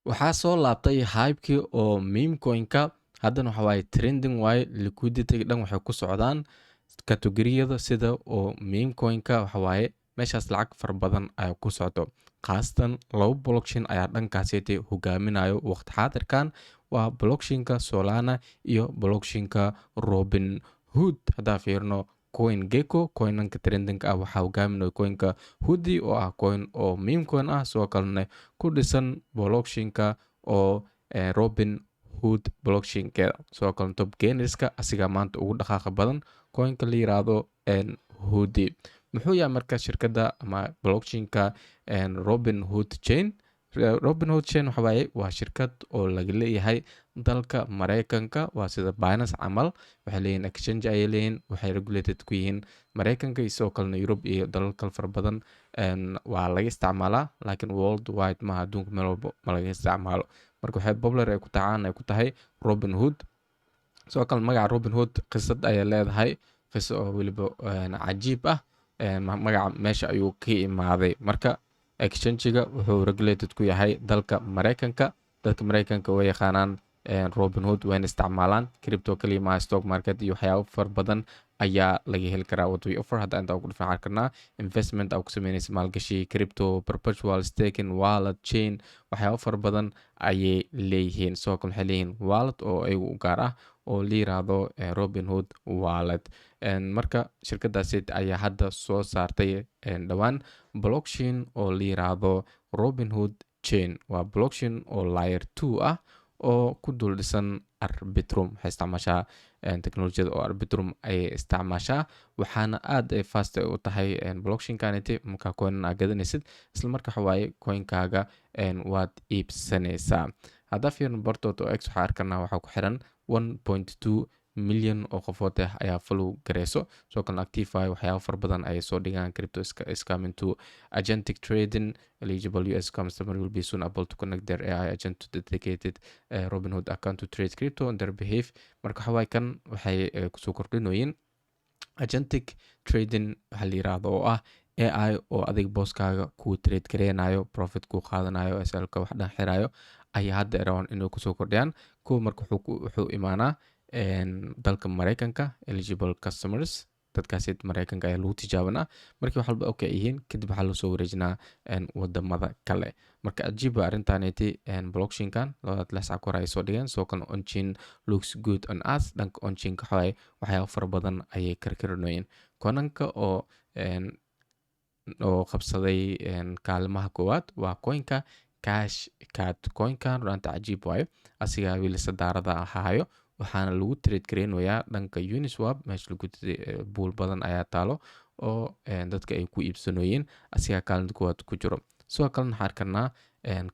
waxaa soo laabtay hype-kii oo meme coin-ka haddana waxa waaye trending waaye liquidity dhan waxay ku socdaan kategoriyada sida oo meme coin-ka waxa waaye meeshaas lacag fara badan ayaa ku socdo khaasatan laba blockchain ayaa dhankaasiytay hogaaminayo waqti xaadirkan waa blockchain-ka Solana iyo blockchain-ka Robinhood haddaa fiirno coin gecko coinanka trending ah waxaa hogaaminayo coinka hoodie oo ah coin oo meme coin ah sidoo kalena ku dhisan blockchain-ka oo Robinhood blockchain-keeda sidoo kale top gainerska asiga maanta ugu dhaqaaqa badan coinka la yiraahdo hoodie muxuu yahay marka shirkadda ama blockchain-ka Robinhood chain Robinhood chain waxa waaye waa shirkad oo laga leeyahay dalka Mareykanka waa sida Binance camal waxay leeyihiin exchange ayay leeyihiin waxay regulated ku yihiin Mareykanka iyo sidoo kalena Europe iyo dalal kale fara badan waa laga isticmaalaa laakiin worldwide maaha adduunka meel walba ma laga isticmaalo marka waxay popular ay ku tacaan ay ku tahay Robinhood sidoo kale magaca Robinhood qisad ayay leedahay qiso oo weliba cajiib ah magaca meesha ayuu ka imaaday marka exchange-ga wuxuu regulated ku yahay dalka Mareykanka dadka Mareykanka way yaqaanaan Robinhood wayna isticmaalaan crypto kaliya maaha stock market iyo waxyaabo fara badan ayaa laga heli karaa what we offer hadda inta ugu dhifan karnaa investment aad ku sameynaysa maalgashi crypto perpetual staking wallet chain waxyaabo fara badan ayay leeyihiin sidoo kale waxay leeyihiin wallet oo iyagu u gaar ah oo la yiraahdo Robinhood wallet marka shirkadaasi ayaa hadda soo saartay dhawaan blockchain oo la yiraahdo Robinhood chain waa blockchain oo layer 2 ah oo ku dul dhisan Arbitrum waxay isticmaashaa teknolojiyada oo Arbitrum ay isticmaashaa waxaana aad ay fast u tahay blockchain-kaniti marka coin aad gadanaysid isla markaa waxa waaye coin-kaaga waad iibsanaysaa haddaa fiirno bartood oo x waxaa arkanaa waxaa ku xiran 1.2 milyan oo qofood ah ayaa follow gareyso sidoo kalena actify waxyaabo fara badan ayay soo dhigaan crypto is coming to agentic trading eligible US customer will be soon able to connect their AI agent to dedicated Robinhood account to trade crypto on their behalf marka waxawaaye kan waxay kusoo kordhinooyin agentic trading waxaa la yiraahdo oo ah AI oo adig booskaaga kuu trade gareynayo profit kuu qaadanayo SLka wax dhan xirayo ayaa hadda rabaan inay kusoo kordhiyaan kuwa marka wuxuu imaanaa dalka Mareykanka eligible customers dadkaasi Mareykanka ayaa lagu tijaabanaa markii wax walba okay yihiin kadib waxaa loo soo wareejinaa wadamada kale marka ajiiba arrintaaneti blockchain-kan labada lesac kor ay soo dhigeen soo kan on-chain looks good on us dhanka on-chain-ka waxyaabo fara badan ayay karkarinooyeen konanka oo qabsaday kaalimaha koowaad waa coinka cash cat coin-kan runta cajiib waayo asiga wili sadaarada ahaayo waxaana lagu trade gareynayaa dhanka Uniswap meesha lagu buul badan ayaa taalo oo dadka ay ku iibsanooyeen asiga kaalinta koowaad ku jiro sidoo kalena waxaan arkanaa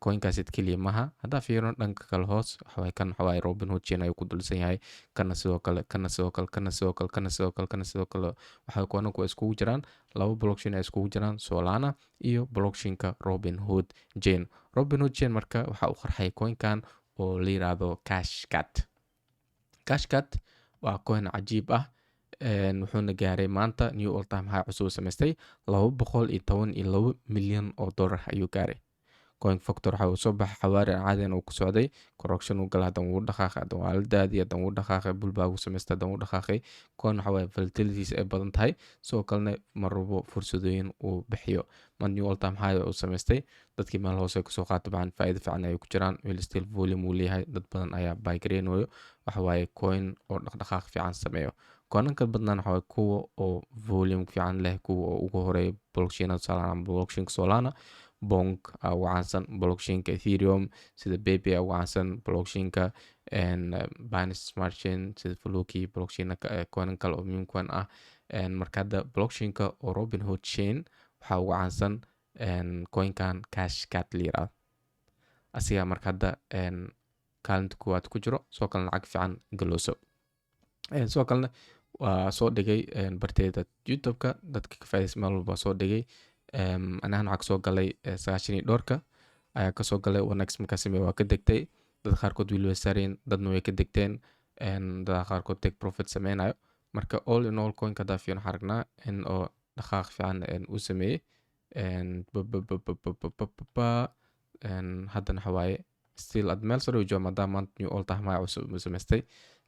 coin-kaasi keliya maha haddaa fiirino dhanka kale hoos waxawaaye kan waxawaaye Robinhood chain ayuu ku dulsan yahay kana sidoo kale kana sidoo kale kana sidoo kale kana sidoo kale kana sidoo kale waxay kuwanku iskugu jiraan laba blockchain ay iskugu jiraan Solana iyo blockchain-ka Robinhood chain Robinhood chain marka waxa uu qarxay coin-kan oo la yiraahdo cashcat waa coin cajiib ah wuxuuna gaaray maanta new all time high cusub samaystay 212 milyan oo dollar ayuu gaaray coin factor waxa uu soo baxay xawaari caadiyan uu ku socday correction uu galay hadan uu dhaqaaqay hadan waa la daadiyay hadan uu dhaqaaqay bulbaa uu samaystay hadan uu dhaqaaqay coin waxa way volatilities ay badan tahay soo kalena marbo fursadooyin uu bixiyo man new all time high uu samaystay dadkii meel hoose ku soo qaatay baan faa'iido fiican ay ku jiraan will still volume uu leeyahay dad badan ayaa buy gareynayo waxa waaye coin oo dhaqdhaqaaq fiican sameeyo coinanka badnaan waxa waaye kuwa oo volume fiican leh kuwa oo ugu horeeya blockchain Solana bonk ugu caansan blockchain-ka Ethereum sida Baby ugu caansan blockchain-ka Binance Smart Chain sida Fluky blockchain-ka coin kale oo meme coin ah marka hadda blockchain-ka oo Robinhood chain waxa ugu caansan coin-kan cashcat la yiraahdo asiga marka hadda kaalinta koowaad ku jiro soo kale lacag fiican galooso soo kalena waa soo dhigay barteeda YouTube-ka dadka ka faa'iideysan meel walba soo dhigay anahan waxaa kasoo galay 92 ayaa kasoo galay onex markaa sameey waa ka degtay dad qaarkood wiil way saareen dadna way ka degteen dad qaarkood take profit sameynayo marka all in all coin-ka haddaa fiican waxaan aragnaa in oo dhaqaaq fiican uu sameeyey haddana waxa waaye still ad meel sare u jooga maadaama maanta new all time high cusub samaystay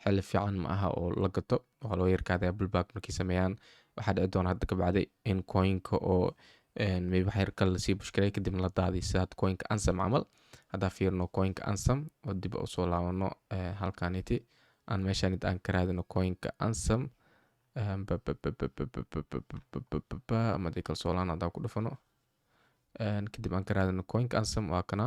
xilli fiican ma aha oo la gato waxaa loo yarkaadaya bullback markay sameeyaan waxaa dhici doona hadda ka bacday in coinka oo maybe wax yar kale lasii bushkaray kadibna la daadiy sida had coinka ansam camal haddaa fiirno coinka ansam oo dib usoo laabano halkaniti aan meeshanit aan ka raadino coinka ansam ama dii kala soolaan haddaa ku dhufano kadib aan ka raadino coinka ansam waa kana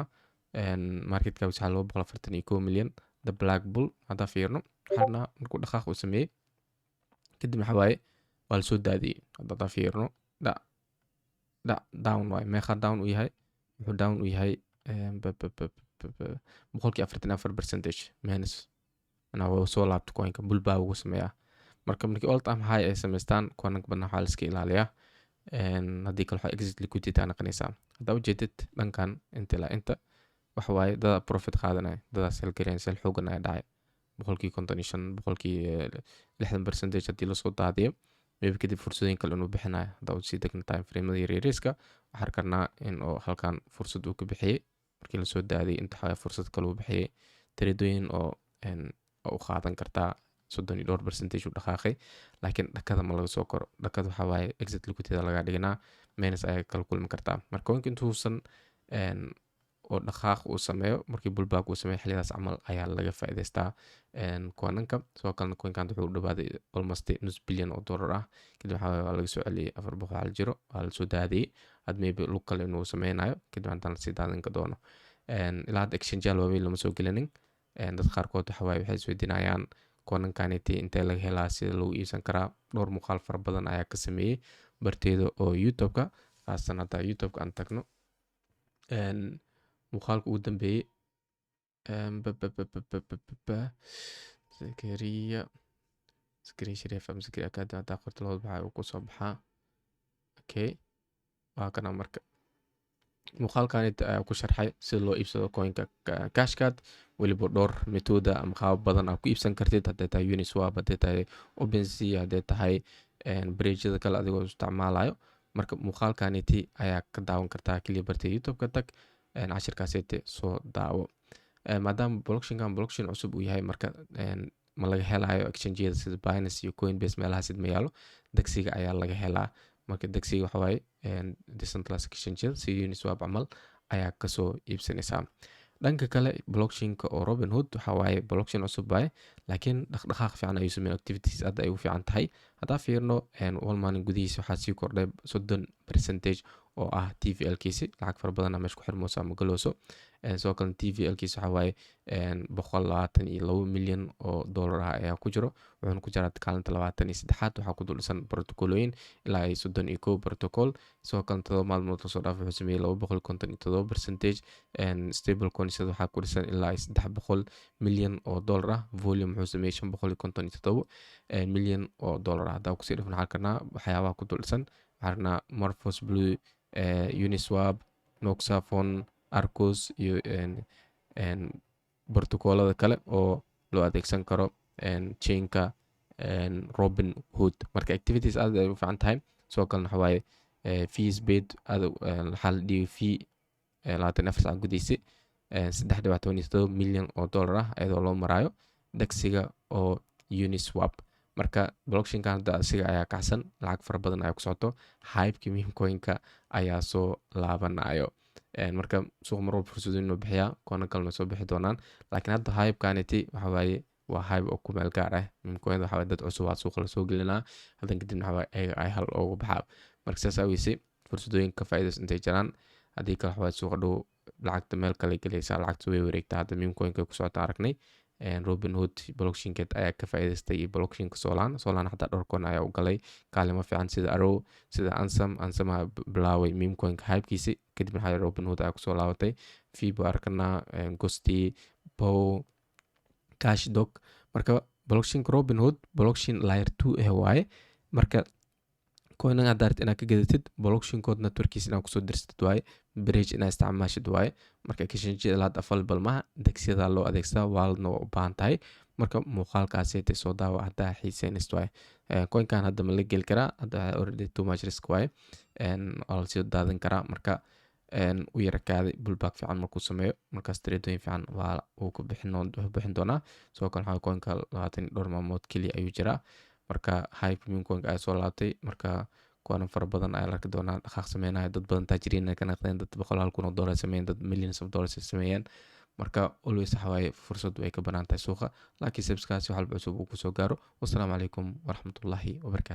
market cap waxaa 241 milyan the black bull haddaa fiirno waxaana markuu dhaqaaq uu sameeyey kadib waxa waaye waa lasoo daadiyey haddaa fiirno down waaye meeqa down u yahay wuxuu down u yahay 44% minus ana waa soo laabto coinka bullbaa ugu sameeyaa marka markii all time high ay samaystaan kuwanka badna waxaa la iska ilaaliyaa haddii kale waxaa exit liquidity aa naqanaysaa haddaa ujeedid dhankan inta ilaa inta waxa waaye dada profit qaadanaya dadaas helgareen sel xoogan ay dhacay 55% 60% haddii lasoo daadiyo maybe kadib fursadooyin kale inuu bixinayo haddaa usii degna time framada yaryariska waxaan arkarnaa in oo halkan fursad uu ka bixiyey markii lasoo daadiyay inta waxaa fursad kale uu bixiyey tareedooyin oo u qaadan kartaa 32% u dhaqaaqay laakiin dhakada ma laga soo koro dhakada waxaa waaye exit liquidity laga dhiganaa minus ayaa kala kulmi kartaa marka coinka intuusan oo dhaqaaq uu sameeyo markii bullback uu sameeyo xillidaas camal ayaa laga faa'iidaystaa coinanka soo kalena coinkan wuxuu u dhawaaday almost nus billion oo dollar ah kadib waxaa laga soo celiyey 400 jiro waa la soo daadiyey had maybe lug kale inuu sameynayo kadib haddaan lasii daadinka doono ilaa hadda exchange waaweyn lama soo gelinin dad qaarkood waxa waaye waxay isweydiinayaan coinankaniti intee laga helaa sida lagu iibsan karaa dhowr muuqaal fara badan ayaa ka sameeyey barteeda oo youtube-ka khaasatan haddaa youtube-ka aan tagno muuqaalka ugu dambeeyey Zakariya Shariif ama Zakariya Academy haddaa qorto labada waxaa uu kusoo baxaa okay waa kana marka muuqaalkanit ayaa ku sharxay sida loo iibsado coinka cashcard weliba dhowr metooda ama qaab badan aad ku iibsan kartid hadday tahay uniswap hadday tahay OpenSea hadday tahay bridgeada kale adigoo isticmaalayo marka muuqaalkaniti ayaa ka daawan kartaa kaliya bartay youtube-ka tag cashirkaasete soo daawo maadaama blockchain cusub uu yahay marka ma laga helayo exchange-yada sida Binance iyo Coinbase meelahaas ma yaalo degsiga ayaa laga helaa marka degsiga waxa waaye decentralized exchange-yada sida Uniswap camal ayaa kasoo iibsanaysaa dhanka kale blockchain-ka oo Robinhood waxa waaye blockchain cusub waaye laakiin dhaqdhaqaaq fiican ayuu sameeyay activities aad ay u fiican tahay haddaa fiirno wal maalin gudihiisa waxaa sii kordhay 30% oo ah TVL-kiisi lacag fara badan meesha ku xirmoosa ama galooso soo kale TVL-kiisa waxa waaye 122 milyan oo dollar ah ayaa ku jiro wuxuuna ku jiraa kaalinta 23aad waxaa ku dulsan protocolooyin ilaa ay 31 protocol soo kale 7 maalmood lasoo dhaaf wuxuu sameeyey 257% stable coins waxaa ku dhisan ilaa ay 300 milyan oo dollar ah volume wuxuu sameeyey 557 milyan oo dollar ah haddaa kusii dhifan waxaa karnaa waxyaabaha ku dulsan waxaana Morphos Blue Uniswap Noxafon Arcos iyo protocolada kale oo loo adeegsan karo chainka Robinhood marka activities aad ay u fiican tahay soo kalena waxa waaye fees paid aad waxaa la dhigay fee 24 saac gudihiisa 3.27 milyan oo dollar ah iyadoo loo marayo degsiga oo Uniswap marka blockchain-kan hadda asiga ayaa kacsan lacag fara badan ayaa ku socoto hype-ki meme coin-ka ayaa soo laabanayo marka suuq mar walba fursadooyin inuu bixiyaa koona kalena soo bixi doonaan laakiin hadda hype-kaniti waxa waaye waa hype oo ku meel gaar ah meme coin waxa waaye dad cusub waa suuqa lasoo gelinaa hadan kadibna waxa waaye ay hal ugu baxaa marka saas awgeysay fursadooyin ka faa'iidaysan intay jiraan haddii kale waxa waaye suuqa dhow lacagta meel kale gelaysaa lacagta way wareegtaa hadda meme coin-ka ku socota aragnay Robinhood blockchain-keed ayaa ka faa'iidaystay iyo blockchain-ka Solana xataa dhowr koon ayaa u galay kaalimo fiican sida Arrow sida Ansam bilaaway meme coin-ka hype-kiisi kadibna waxaa Robinhood ayaa kusoo laabatay Fibo arkanaa Ghosty Bow Cashdog marka blockchain-ka Robinhood blockchain layer 2 waaye marka coin-an aad daartid inaad ka gadatid blockchain-kood network-kiisa inaad kusoo dirsatid waaye bridge inaad isticmaashid waaye marka exchange-yada laad available maaha degsiyada loo adeegsadaa waaladna waa u baahan tahay marka muuqaalkaasiyatay soo daawa haddaa xiiseynaysid waaye coin-kan hadda ma la geli karaa hadda already too much risk waaye waa lasii daadan karaa marka u yarakaaday bullback fiican markuu sameeyo markaas tradeoyin fiican waa uu ku bixin doonaa sidoo kale waxaa coinka 20 dhowr maalmood keliya ayuu jiraa marka hype meme coinka ayaa soo laabtay marka kuwan fara badan ayaa la arki doonaa dhaqaaq sameynaya dad badan taajiriin ka noqdeen dad $100,000 sameeyeen dad millions of dollars sameeyeen marka always waxawaaye fursad way ka banaan tahay suuqa laakiin subscribe si wax walba cusub uu kusoo gaaro wassalaamu calaykum waraxmatullaahi wabarakaatu